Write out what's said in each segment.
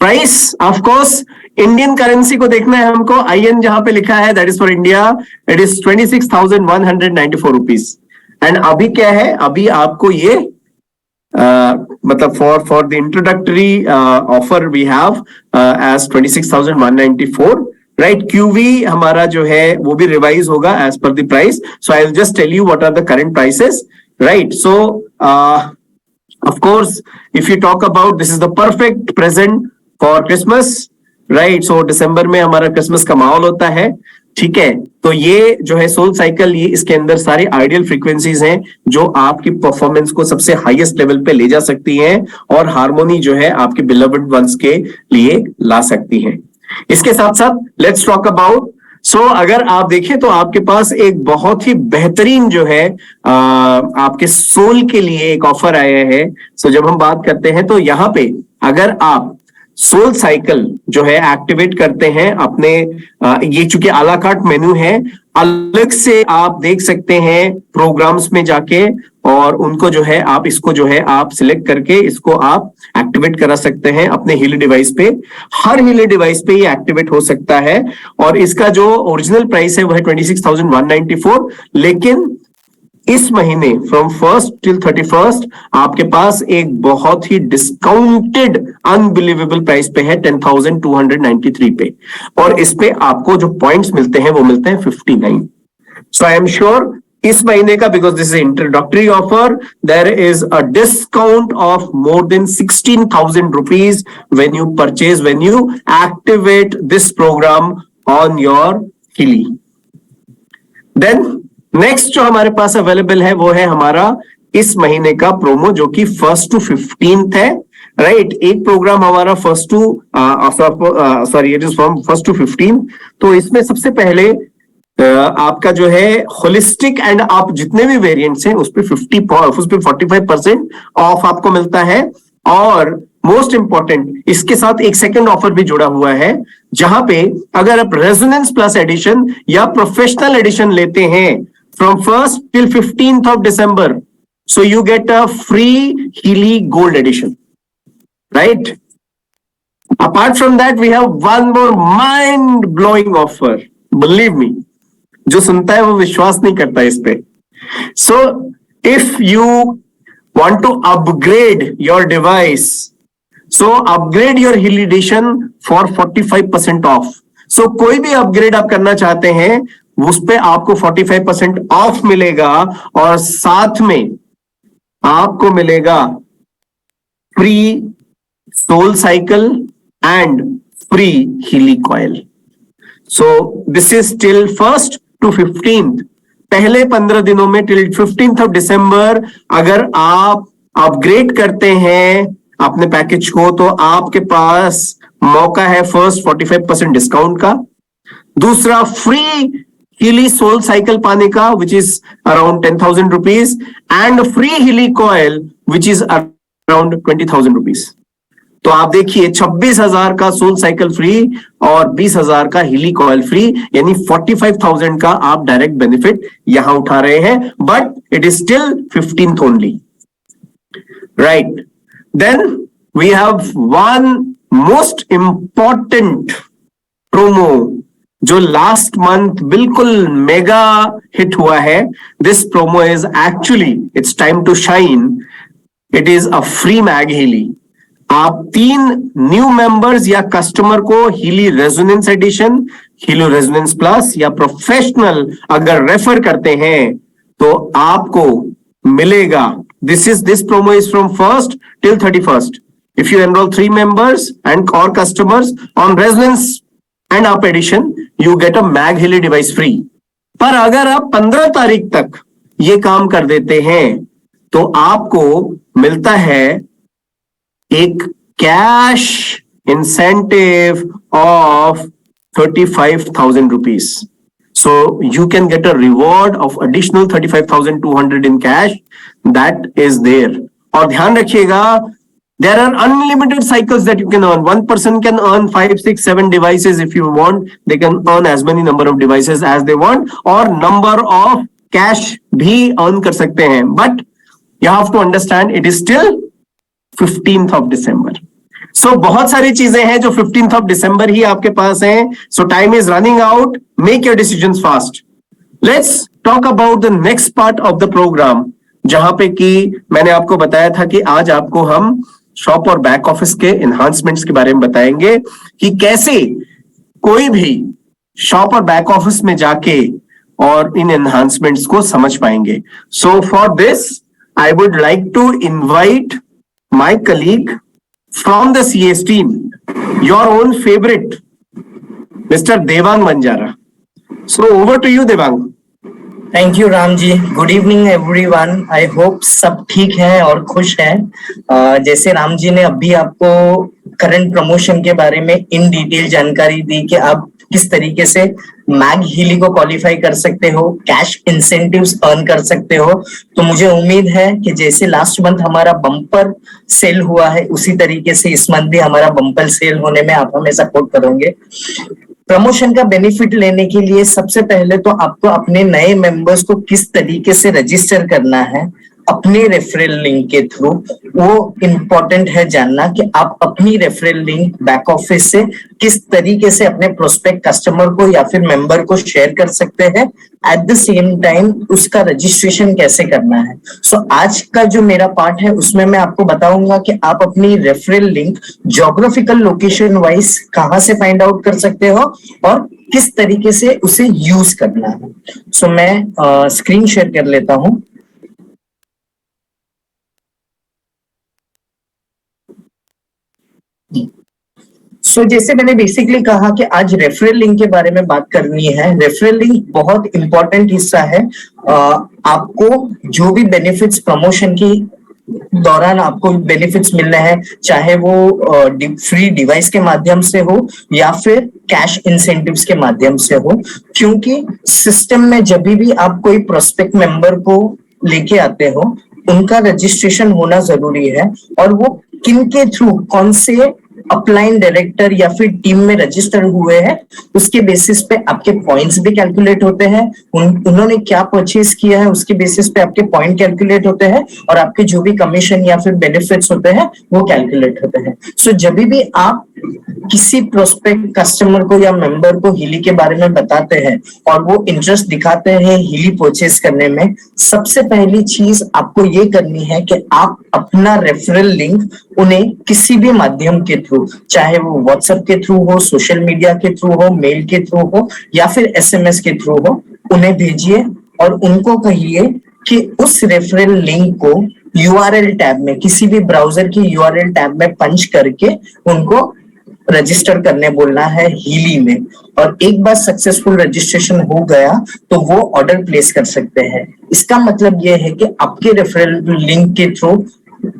Price of course Indian currency को देखना है हमको, IN जहां पे लिखा है that is for India, it is 26,194 rupees. And अभी क्या है, अभी आपको ये मतलब for the introductory offer we have as 26,194, right. QV हमारा जो है वो भी रिवाइज होगा as per the price. So I will just tell you what are the current prices, right. So of course if you talk about, this is the perfect present for Christmas, right? So दिसंबर में हमारा Christmas का माहौल होता है, ठीक है। तो ये जो है सोल साइकिल, ये इसके अंदर सारे आइडियल फ्रीक्वेंसीज हैं जो आपकी परफॉर्मेंस को सबसे हाईएस्ट लेवल पे ले जा सकती हैं और हार्मोनी जो है आपके बिलवड वंस के लिए ला सकती हैं। इसके साथ साथ लेट्स टॉक अबाउट, सो अगर आप देखें तो आपके पास एक बहुत ही बेहतरीन जो है आपके सोल के लिए एक ऑफर आया है। सो जब हम बात करते हैं तो यहाँ पे अगर आप सोल साइकिल जो है एक्टिवेट करते हैं अपने ये चूंकि आला कार्ट मेन्यू है, अलग से आप देख सकते हैं प्रोग्राम्स में जाके और उनको जो है आप इसको जो है आप सिलेक्ट करके इसको आप एक्टिवेट करा सकते हैं अपने हीली डिवाइस पे। हर हीली डिवाइस पे ये एक्टिवेट हो सकता है और इसका जो ओरिजिनल प्राइस है वो है 26,194, लेकिन इस महीने फ्रॉम 1st till 31st आपके पास एक बहुत ही डिस्काउंटेड अनबिलीवेबल प्राइस पे है 10,293 पे, और इस पे आपको जो पॉइंट्स मिलते हैं वो मिलते हैं 59। सो आई एम श्योर इस महीने का, because this is introductory offer, there is a discount of more than 16,000 rupees when you purchase, when you activate this program on your Healy. Then next जो हमारे पास अवेलेबल है वो है हमारा इस महीने का प्रोमो जो कि 1st to 15th है, राइट। एक प्रोग्राम हमारा 1st to sorry it is from 1st to 15th। तो इसमें सबसे पहले आपका जो है होलिस्टिक एंड आप जितने भी वेरिएंट्स हैं उस पे 45% ऑफ आपको मिलता है। और मोस्ट इंपॉर्टेंट, इसके साथ एक सेकंड ऑफर भी जुड़ा हुआ है जहां पे अगर आप रेजोनेंस प्लस एडिशन या प्रोफेशनल एडिशन लेते हैं from 1st till 15th of December, so you get a free Healy Gold Edition, right? Apart from that, we have one more mind-blowing offer. Believe me, जो सुनता है वो विश्वास नहीं करता इस पे। So, if you want to upgrade your device, so upgrade your Healy Edition for 45% off. So कोई भी अपग्रेड आप करना चाहते हैं उस पे आपको 45% ऑफ मिलेगा और साथ में आपको मिलेगा free soul cycle and free Healy coil. So this is till 1st to 15th, पहले 15 दिनों में टिल 15th of December अगर आप अपग्रेड करते हैं अपने पैकेज को तो आपके पास मौका है फर्स्ट 45% डिस्काउंट का, दूसरा फ्री Healy सोल साइकिल पाने का which is around 10,000 rupees and free Healy coil which is around 20,000 rupees. तो आप देखिए 26,000 का सोल साइकिल फ्री और 20,000 का Healy कॉइल फ्री, यानी 45,000 का आप डायरेक्ट बेनिफिट यहां उठा रहे हैं, but it is still 15th only, right. Then we have one most important promo जो लास्ट मंथ बिल्कुल मेगा हिट हुआ है। This promo is actually it's time to shine, it is a free mag Healy. आप 3 new members या customer को Healy resonance edition, Healy resonance plus या professional अगर refer करते हैं तो आपको मिलेगा, this promo is from 1st till 31st। If you enroll 3 members and or customers on resonance and up edition, you get a Mag Healy device free. पर अगर आप 15 तारीख तक ये काम कर देते हैं तो आपको मिलता है एक cash incentive of 35,000 rupees. So you can get a reward of additional 35,200 in cash that is there. और ध्यान रखिएगा, there are unlimited cycles that you can earn. One person can earn 5, 6, 7 devices if you want. They can earn as many number of devices as they want, और number of cash भी earn कर सकते हैं. But you have to understand it is still 15th of December. सो बहुत सारी चीजें हैं जो 15th ऑफ दिसंबर ही आपके पास हैं. So time is running out. Make your decisions fast. Let's talk about the next part of the program, जहां पे कि मैंने आपको बताया था कि आज आपको हम शॉप और बैक ऑफिस के एनहांसमेंट्स के बारे में बताएंगे कि कैसे कोई भी शॉप और बैक ऑफिस में जाके और इन एनहांसमेंट्स को समझ पाएंगे. So for this I would like to invite my colleague from the CS team, your own favorite, Mr. Devang Banjara. So over to you, Devang. Thank you Ram ji. Good evening everyone. I hope सब ठीक है और खुश हैं. जैसे राम जी ने अभी आपको करंट प्रमोशन के बारे में इन डिटेल जानकारी दी कि आप किस तरीके से मैग हीली को क्वालिफाई कर सकते हो, कैश इंसेंटिव्स अर्न कर सकते हो, तो मुझे उम्मीद है कि जैसे लास्ट मंथ हमारा बम्पर सेल हुआ है उसी तरीके से इस मंथ भी हमारा बम्पर सेल होने में आप हमें सपोर्ट करोगे. प्रमोशन का बेनिफिट लेने के लिए सबसे पहले तो आपको अपने नए मेंबर्स को किस तरीके से रजिस्टर करना है अपने रेफरल लिंक के थ्रू, वो इम्पोर्टेंट है जानना कि आप अपनी रेफरल लिंक बैक ऑफिस से किस तरीके से अपने प्रोस्पेक्ट कस्टमर को या फिर मेंबर को शेयर कर सकते हैं. एट द सेम टाइम उसका रजिस्ट्रेशन कैसे करना है. सो आज का जो मेरा पार्ट है उसमें मैं आपको बताऊंगा कि आप अपनी referral link geographical location wise कहां से फाइंड आउट कर सकते हो और किस तरीके से उसे यूज करना है. सो मैं स्क्रीन शेयर कर लेता हूं. सो जैसे मैंने बेसिकली कहा कि आज रेफरल लिंक के बारे में बात करनी है. रेफरल लिंक बहुत इंपॉर्टेंट हिस्सा है. आपको जो भी बेनिफिट्स प्रमोशन की दौरान आपको बेनिफिट्स मिलने हैं, चाहे वो फ्री डिवाइस के माध्यम से हो या फिर कैश इंसेंटिव्स के माध्यम से हो, क्योंकि सिस्टम में जब भी आप कोई प्रोस्पेक्ट मेंबर को लेके आते हो उनका रजिस्ट्रेशन होना जरूरी है और वो किनके थ्रू, कौन से अपलाइन डायरेक्टर या फिर टीम में रजिस्टर हुए हैं उसके बेसिस पे आपके पॉइंट्स भी कैलकुलेट होते हैं. उन्होंने क्या परचेज किया है उसके बेसिस पे आपके पॉइंट कैलकुलेट होते हैं और आपके जो भी कमीशन या फिर बेनिफिट्स होते हैं वो कैलकुलेट होते हैं. सो जब भी आप किसी प्रोस्पेक्ट कस्टमर को या मेंबर को हीली के बारे में बताते हैं और वो इंटरेस्ट दिखाते हैं हीली परचेज करने में, सबसे पहली चीज आपको ये करनी है कि आप अपना रेफरल लिंक उन्हें किसी भी माध्यम के थ्रू, चाहे वो व्हाट्सएप के थ्रू हो, सोशल मीडिया के थ्रू हो, मेल के थ्रू हो या फिर एसएमएस के थ्रू हो, उन्हें भेजिए और उनको कहिए कि उस रेफरल लिंक को यूआरएल टैब में, किसी भी ब्राउजर की यूआरएल टैब में पंच करके उनको रजिस्टर करने बोलना है हीली में. और एक बार सक्सेसफुल रजिस्ट्रेशन हो गया तो वो ऑर्डर प्लेस कर सकते हैं. इसका मतलब ये है कि आपके रेफरल लिंक के थ्रू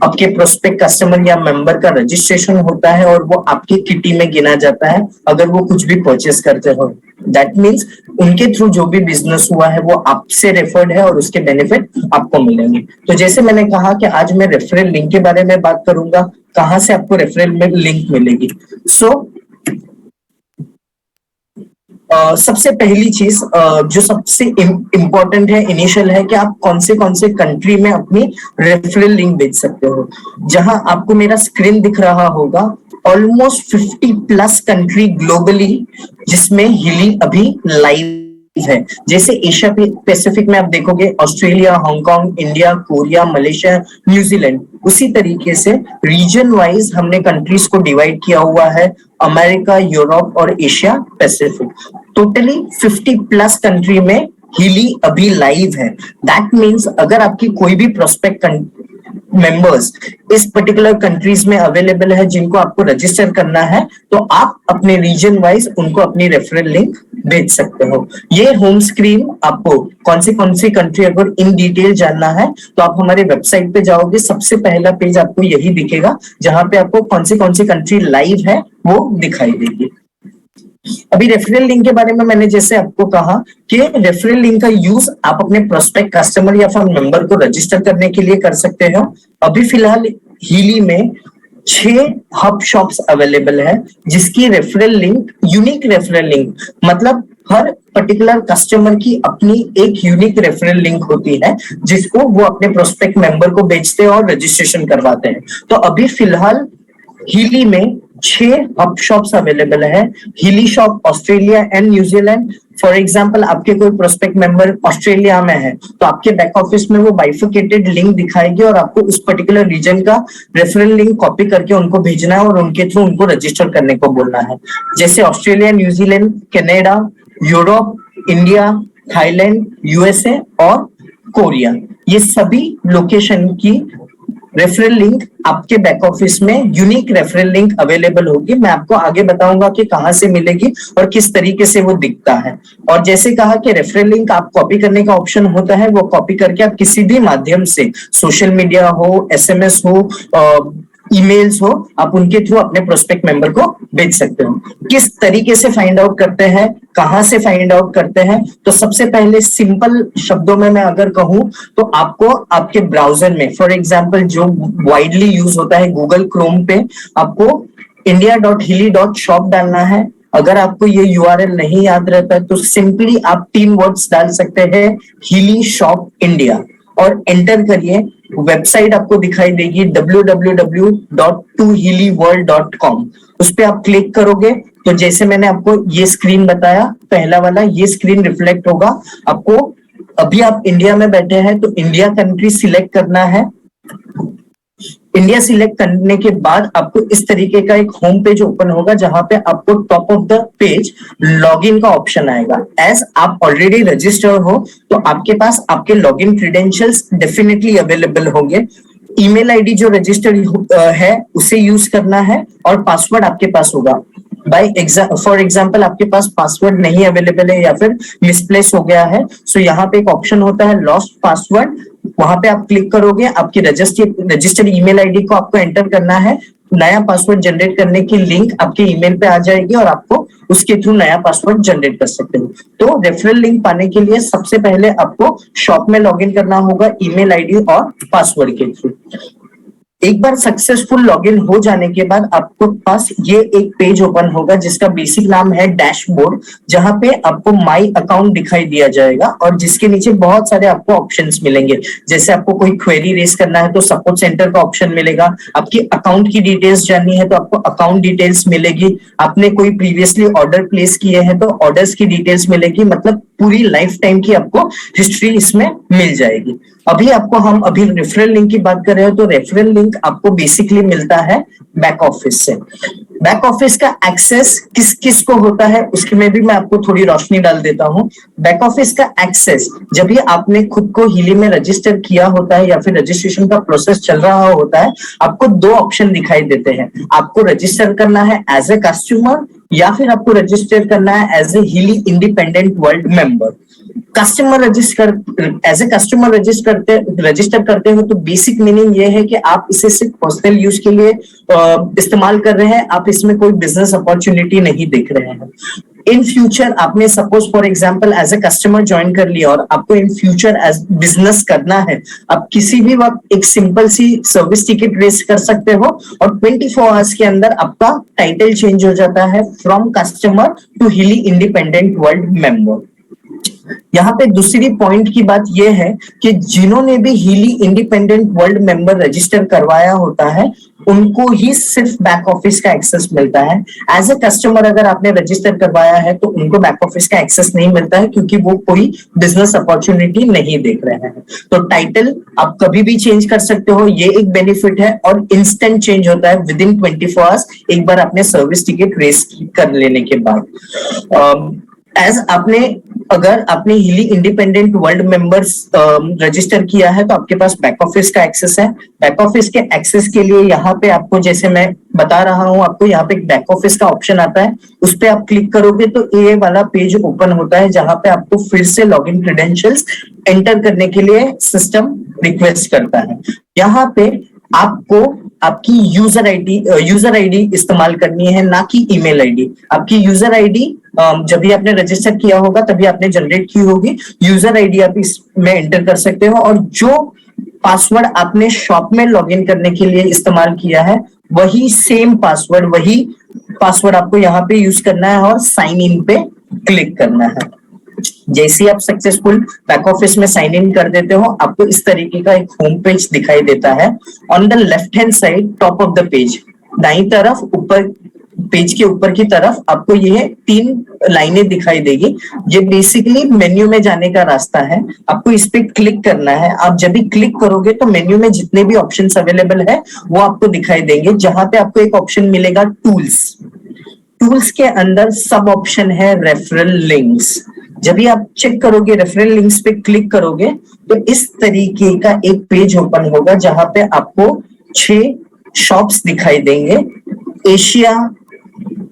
आपके प्रोस्पेक्ट कस्टमर या मेंबर का रजिस्ट्रेशन होता है और वो आपकी किटी में गिना जाता है अगर वो कुछ भी परचेस करते हो. दैट मीन्स उनके थ्रू जो भी बिजनेस हुआ है वो आपसे रेफर्ड है और उसके बेनिफिट आपको मिलेंगे. तो जैसे मैंने कहा कि आज मैं रेफरल लिंक के बारे में बात करूंगा, कहां से आपको रेफरल में लिंक मिलेगी. सो सबसे पहली चीज जो सबसे इम्पोर्टेंट है इनिशियल है कि आप कौन से कंट्री में अपनी रेफरल लिंक भेज सकते हो. जहां आपको मेरा स्क्रीन दिख रहा होगा, ऑलमोस्ट 50+ कंट्री ग्लोबली जिसमें हीली अभी लाइव है. जैसे एशिया पैसिफिक में आप देखोगे Australia, Hong Kong, India, Korea, Malaysia, New Zealand. उसी तरीके से रीजन वाइज हमने कंट्रीज को डिवाइड किया हुआ है, अमेरिका, यूरोप और एशिया पैसिफिक. टोटली 50+ कंट्री में हीली अभी लाइव है. दैट मीन्स अगर आपकी कोई भी प्रोस्पेक्ट मेंबर्स इस पर्टिकुलर कंट्रीज में अवेलेबल है जिनको आपको रजिस्टर करना है, तो आप अपने रीजन वाइज उनको अपनी रेफरल लिंक भेज सकते हो. ये होम स्क्रीन आपको कौन सी कंट्री अगर इन डिटेल जानना है तो आप हमारे वेबसाइट पे जाओगे, सबसे पहला पेज आपको यही दिखेगा जहां पे आपको कौन सी कंट्री लाइव है वो दिखाई देगी. अभी रेफरल लिंक के बारे में मैंने जैसे आपको कहा कि रेफरल लिंक का यूज आप अपने प्रोस्पेक्ट कस्टमर या फिर मेंबर को रजिस्टर करने के लिए कर सकते हो. अभी फिलहाल हीली में 6 हब शॉप्स अवेलेबल है जिसकी referral link, unique referral link, मतलब हर पर्टिकुलर कस्टमर की अपनी एक यूनिक रेफरल लिंक होती है जिसको वो अपने प्रोस्पेक्ट मेंबर को बेचते हैं और रजिस्ट्रेशन करवाते हैं. तो अभी फिलहाल हिली में 6 हब शॉप्स अवेलेबल है। हिली shop Australia and New Zealand. For example आपके कोई प्रोस्पेक्ट मेंबर ऑस्ट्रेलिया में है तो आपके बैक ऑफिस में वो बाइफिकेटेड लिंक दिखाएगी और आपको उस पर्टिकुलर रीजन का रेफरल लिंक कॉपी करके उनको भेजना है और उनके थ्रू उनको रजिस्टर करने को बोलना है। जैसे Australia, New Zealand, Canada, Europe, India, Thailand, USA और कोरिया, ये सभी लोकेशन की रेफरल लिंक आपके बैक ऑफिस में यूनिक रेफरल लिंक अवेलेबल होगी। मैं आपको आगे बताऊंगा कि कहां से मिलेगी और किस तरीके से वो दिखता है। और जैसे कहा कि रेफरल लिंक आप कॉपी करने का ऑप्शन होता है, वो कॉपी करके आप किसी भी माध्यम से, सोशल मीडिया हो, एसएमएस हो, ईमेल्स हो, आप उनके थ्रू अपने प्रोस्पेक्ट मेंबर को भेज सकते हो। किस तरीके से फाइंड आउट करते हैं, कहां से फाइंड आउट करते हैं? तो सबसे पहले सिंपल शब्दों में मैं अगर कहूं तो आपको आपके ब्राउजर में, फॉर एग्जांपल जो वाइडली यूज होता है गूगल क्रोम पे, आपको india.hilly.shop डालना है। अगर आपको ये यूआरएल नहीं याद रहता है तो सिंपली आप 3 वर्ड्स डाल सकते हैं, हिली शॉप इंडिया, और एंटर करिए। वेबसाइट आपको दिखाई देगी www.2hillyworld.com। उस पे आप क्लिक करोगे तो जैसे मैंने आपको ये स्क्रीन बताया, पहला वाला ये स्क्रीन रिफ्लेक्ट होगा। आपको अभी आप इंडिया में बैठे हैं तो इंडिया कंट्री सिलेक्ट करना है। इंडिया सिलेक्ट करने के बाद आपको इस तरीके का एक होम पेज ओपन होगा जहां पे आपको top of the page login का ऑप्शन आएगा। एज आप ऑलरेडी रजिस्टर हो तो आपके पास आपके लॉगिन क्रेडेंशियल्स डेफिनेटली अवेलेबल होंगे। ईमेल आईडी जो रजिस्टर्ड है उसे यूज करना है और पासवर्ड आपके पास होगा। फॉर एग्जाम्पल आपके पास पासवर्ड नहीं अवेलेबल है या फिर मिसप्लेस हो गया है, सो यहाँ पे एक ऑप्शन होता है लॉस्ट पासवर्ड, वहां पे आप क्लिक करोगे। आपकी रजिस्टर्ड ईमेल आईडी को आपको एंटर करना है। नया पासवर्ड जनरेट करने की लिंक आपके ईमेल पे आ जाएगी और आपको उसके थ्रू नया पासवर्ड जनरेट कर सकते हो। तो रेफरल लिंक पाने के लिए सबसे पहले आपको शॉप में लॉगिन करना होगा ईमेल आईडी और पासवर्ड के थ्रू। एक बार सक्सेसफुल लॉगिन हो जाने के बाद आपको पास ये एक पेज ओपन होगा जिसका बेसिक नाम है डैशबोर्ड, जहां पे आपको माई अकाउंट दिखाई दिया जाएगा और जिसके नीचे बहुत सारे आपको ऑप्शंस मिलेंगे। जैसे आपको कोई क्वेरी रेस करना है तो सपोर्ट सेंटर का ऑप्शन मिलेगा। आपकी अकाउंट की डिटेल्स जाननी है तो आपको अकाउंट डिटेल्स मिलेगी। आपने कोई प्रीवियसली ऑर्डर प्लेस किए हैं तो ऑर्डर्स की डिटेल्स मिलेगी। मतलब पूरी लाइफ टाइम की आपको हिस्ट्री इसमें मिल जाएगी। हम अभी रेफरल लिंक की बात कर रहे हो तो रेफरल लिंक आपको बेसिकली मिलता है बैक ऑफिस से। बैक ऑफिस का एक्सेस किस किस को होता है उसके में भी मैं आपको थोड़ी रोशनी डाल देता हूं। बैक ऑफिस का एक्सेस जब भी आपने खुद को हिली में रजिस्टर किया होता है या फिर रजिस्ट्रेशन का प्रोसेस चल रहा होता है, आपको 2 ऑप्शन दिखाई देते हैं। आपको रजिस्टर करना है एज ए कस्टमर या फिर आपको रजिस्टर करना है as a Healy independent world member. As a customer register करते हो तो बेसिक मीनिंग ये है कि आप इसे सिर्फ पर्सनल यूज के लिए इस्तेमाल कर रहे हैं, आप इसमें कोई बिजनेस अपॉर्चुनिटी नहीं देख रहे हैं। इन फ्यूचर आपने suppose for example as a customer join कर लिया और आपको इन फ्यूचर एज बिजनेस करना है, आप किसी भी वक्त एक सिंपल सी सर्विस टिकट रेस कर सकते हो और 24 आवर्स के अंदर आपका टाइटल चेंज हो जाता है फ्रॉम कस्टमर टू हिली इंडिपेंडेंट वर्ल्ड मेंबर। यहाँ पे दूसरी पॉइंट की बात यह है कि जिन्होंने भी हिली इंडिपेंडेंट वर्ल्ड मेंबर रजिस्टर करवाया होता है उनको ही सिर्फ बैक ऑफिस का एक्सेस मिलता है। एज ए कस्टमर अगर आपने रजिस्टर करवाया है तो उनको बैक ऑफिस का एक्सेस नहीं मिलता है क्योंकि वो कोई बिजनेस अपॉर्चुनिटी नहीं देख रहे हैं। तो टाइटल आप कभी भी चेंज कर सकते हो, ये एक बेनिफिट है और इंस्टेंट चेंज होता है विद इन 24 आवर्स एक बार आपने सर्विस टिकट रेस कर लेने के बाद। अगर आपने हिली इंडिपेंडेंट वर्ल्ड मेंबर्स रजिस्टर किया है तो आपके पास बैक ऑफिस का एक्सेस है। बैक ऑफिस के एक्सेस के लिए यहाँ पे आपको, जैसे मैं बता रहा हूँ आपको, यहाँ पे एक बैक ऑफिस का ऑप्शन आता है, उस पे आप क्लिक करोगे तो ये वाला पेज ओपन होता है जहां पे आपको फिर से लॉगिन क्रेडेंशियल्स एंटर करने के लिए सिस्टम रिक्वेस्ट करता है। यहाँ पे आपको आपकी यूजर आईडी इस्तेमाल करनी है, ना कि ईमेल आईडी। आपकी यूजर आईडी जब भी आपने रजिस्टर किया होगा तभी आपने जनरेट की होगी। यूजर आईडी आप इसमें एंटर कर सकते हो और जो पासवर्ड आपने शॉप में लॉगिन करने के लिए इस्तेमाल किया है वही सेम पासवर्ड आपको यहाँ पे यूज करना है और साइन इन पे क्लिक करना है। जैसे ही आप सक्सेसफुल बैक ऑफिस में साइन इन कर देते हो आपको इस तरीके का एक होम पेज दिखाई देता है। On the left hand side top of the page दाईं तरफ ऊपर पेज के ऊपर की तरफ आपको ये 3 लाइनें दिखाई देगी। ये बेसिकली मेन्यू में जाने का रास्ता है। आपको इस पे क्लिक करना है। आप जब भी क्लिक करोगे तो मेन्यू में जितने भी ऑप्शंस अवेलेबल है वो आपको दिखाई देंगे। जहां पे आपको एक ऑप्शन मिलेगा टूल्स। टूल्स के अंदर सब ऑप्शन है रेफरल लिंक्स। जब भी आप चेक करोगे रेफरल लिंक्स पे क्लिक करोगे तो इस तरीके का एक पेज ओपन होगा जहां पे आपको 6 शॉप्स दिखाई देंगे। एशिया,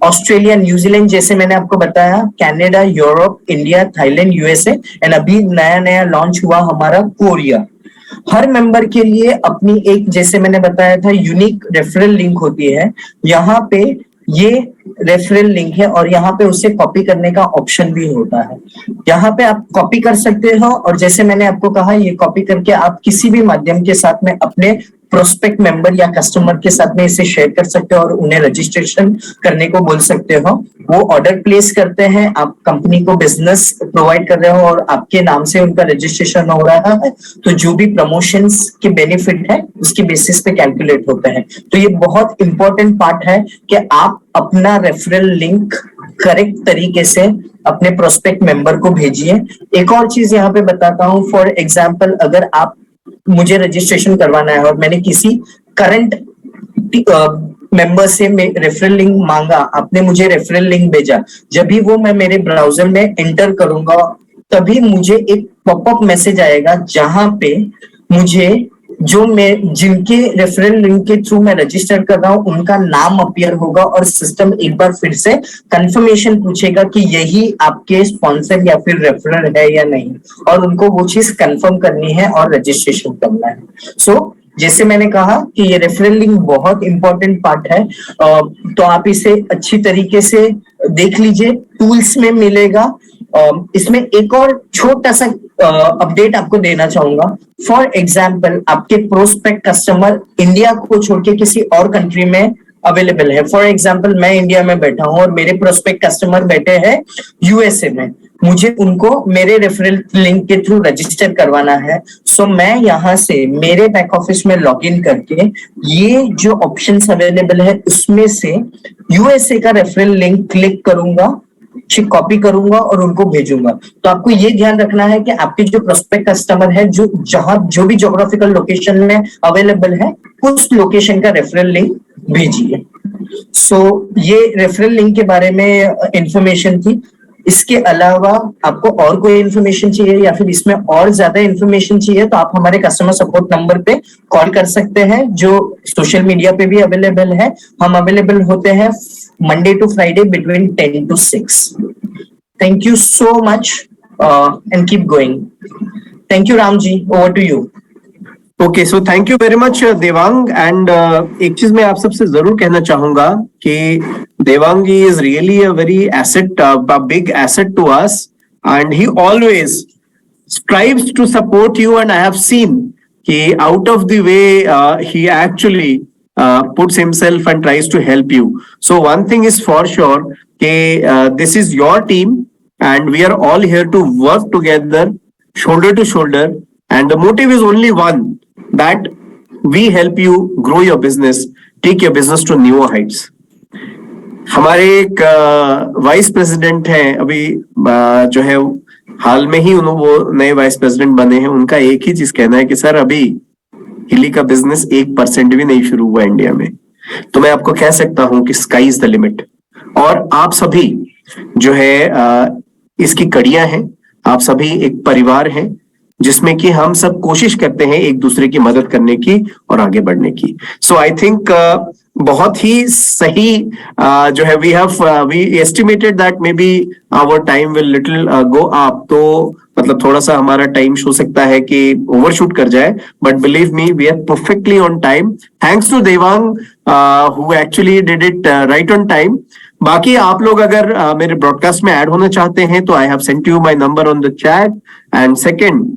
ऑस्ट्रेलिया, न्यूजीलैंड जैसे मैंने आपको बताया, Canada, Europe, India, Thailand, USA and अभी नया नया लॉन्च हुआ हमारा कोरिया। हर मेंबर के लिए अपनी एक, जैसे मैंने बताया था, यूनिक रेफरल लिंक होती है। यहाँ पे ये रेफरल लिंक है और यहाँ पे उसे कॉपी करने का ऑप्शन भी होता है। यहाँ पे आप कॉपी कर सकते हो और जैसे मैंने आपको कहा ये कॉपी करके आप किसी भी माध्यम के साथ में अपने प्रोस्पेक्ट मेंबर या कस्टमर के साथ में इसे शेयर कर सकते हो और उन्हें रजिस्ट्रेशन करने को बोल सकते हो। वो ऑर्डर प्लेस करते हैं, आप कंपनी को बिजनेस प्रोवाइड कर रहे हो और आपके नाम से उनका रजिस्ट्रेशन हो रहा है, तो जो भी प्रमोशंस के बेनिफिट है उसकी बेसिस पे कैलकुलेट होते हैं। तो ये बहुत इंपॉर्टेंट पार्ट है कि आप अपना रेफरल लिंक करेक्ट तरीके से अपने प्रोस्पेक्ट मेंबर को भेजिए। एक और चीज यहाँ पे बताता हूँ, फॉर एग्जाम्पल अगर आप मुझे रजिस्ट्रेशन करवाना है और मैंने किसी करंट मेंबर से रेफरल लिंक मांगा, आपने मुझे रेफरल लिंक भेजा, जब भी वो मैं मेरे ब्राउजर में एंटर करूंगा तभी मुझे एक पॉपअप मैसेज आएगा जहां पे मुझे जिनके रेफरल लिंक के थ्रू मैं रजिस्टर कर रहा हूं उनका नाम अपीयर होगा और सिस्टम एक बार फिर से कंफर्मेशन पूछेगा कि यही आपके स्पॉन्सर या फिर रेफरल है या नहीं, और उनको वो चीज कंफर्म करनी है और रजिस्ट्रेशन करना है। सो जैसे मैंने कहा कि ये रेफरल लिंक बहुत इंपॉर्टेंट पार्ट है, तो आप इसे अच्छी तरीके से देख लीजिए, टूल्स में मिलेगा। इसमें एक और छोटा सा अपडेट आपको देना चाहूंगा। फॉर एग्जाम्पल आपके प्रोस्पेक्ट कस्टमर इंडिया को छोड़ के किसी और कंट्री में अवेलेबल है। फॉर एग्जाम्पल मैं इंडिया में बैठा हूं और मेरे प्रोस्पेक्ट कस्टमर बैठे हैं यूएसए में, मुझे उनको मेरे रेफरल लिंक के थ्रू रजिस्टर करवाना है। सो मैं यहाँ से मेरे बैक ऑफिस में लॉग इन करके ये जो ऑप्शंस अवेलेबल है उसमें से यूएसए का रेफरल लिंक क्लिक करूंगा, कॉपी करूंगा और उनको भेजूंगा। तो आपको ये ध्यान रखना है कि आपके जो प्रोस्पेक्ट कस्टमर है जो भी ज्योग्राफिकल लोकेशन में अवेलेबल है उस लोकेशन का रेफरल लिंक भेजिए। सो ये रेफरल लिंक के बारे में इंफॉर्मेशन थी। इसके अलावा आपको और कोई इन्फॉर्मेशन चाहिए या फिर इसमें और ज्यादा इन्फॉर्मेशन चाहिए तो आप हमारे कस्टमर सपोर्ट नंबर पे कॉल कर सकते हैं जो सोशल मीडिया पे भी अवेलेबल है। हम अवेलेबल होते हैं Monday to Friday between 10 to 6. Thank you so much and keep going. Thank you Ramji, over to you. Okay, so thank you very much Devang. And एक चीज मैं आप सबसे जरूर कहना चाहूंगा कि Devang is really a very asset, big asset to us, and he always strives to support you, and I have seen he out of the way he actually puts himself and tries to help you. So one thing is for sure, this is your team and we are all here to work together shoulder to shoulder, and the motive is only one, that we help you grow your business, take your business to newer heights. हमारे एक vice president हैं अभी जो है हाल में ही वो नए vice president बने हैं। उनका एक ही चीज कहना है कि सर अभी हिली का बिजनेस 1% भी नहीं शुरू हुआ इंडिया में। तो मैं आपको कह सकता हूं कि स्काई इज द लिमिट, और आप सभी जो है इसकी कड़ियां हैं, आप सभी एक परिवार हैं जिसमें कि हम सब कोशिश करते हैं एक दूसरे की मदद करने की और आगे बढ़ने की। सो आई थिंक बहुत ही सही जो है we estimated that may be our time will little go up, तो मतलब थोड़ा सा हमारा टाइम हो सकता है कि ओवरशूट कर जाए, but believe me we are perfectly on time, thanks to Devang who actually did it right on time. बाकी आप लोग अगर मेरे ब्रॉडकास्ट में ऐड होना चाहते हैं तो I have sent you my number on the chat, and second,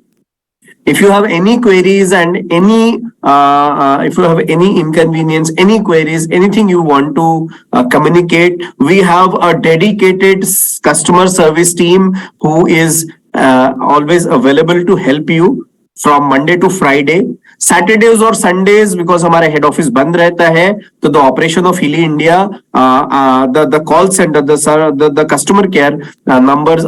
if you have any queries and if you have any inconvenience, any queries, anything you want to communicate, we have a dedicated customer service team who is always available to help you from Monday to Friday, Saturdays और Sundays because हमारा head office बंद रहता है, तो the operation of Healy India, the call center, the customer care numbers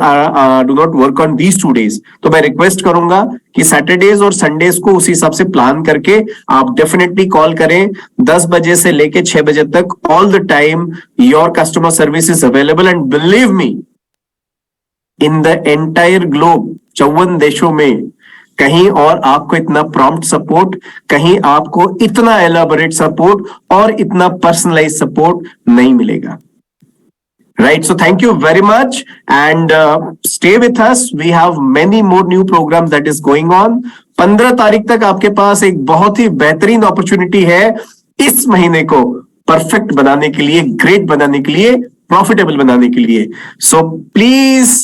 do not work on these 2 days. तो मैं request करूंगा कि सैटरडेज और संडेज को उसी हिसाब से प्लान करके आप डेफिनेटली कॉल करें. 10 बजे से लेके 6 बजे तक all the time your customer service is available. And believe me, in the entire globe, 54 देशों में कहीं और आपको इतना प्रॉम्प्ट सपोर्ट, कहीं आपको इतना एलाबोरेट सपोर्ट और इतना पर्सनलाइज सपोर्ट नहीं मिलेगा. Right. So thank you very much and stay with us. We have many more new programs that is going on. 15 तारीख तक आपके पास एक बहुत ही बेहतरीन अपॉर्चुनिटी है इस महीने को परफेक्ट बनाने के लिए, ग्रेट बनाने के लिए, प्रॉफिटेबल बनाने के लिए. So please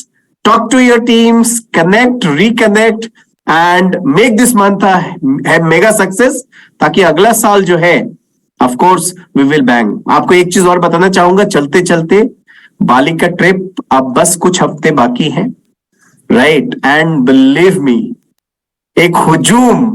talk to your teams, connect, reconnect and make this month a mega success, ताकि अगला साल जो है of course we will bang. आपको एक चीज और बताना चाहूंगा चलते चलते, बाली का ट्रिप अब बस कुछ हफ्ते बाकी हैं, राइट? एंड बिलीव मी, एक हुजूम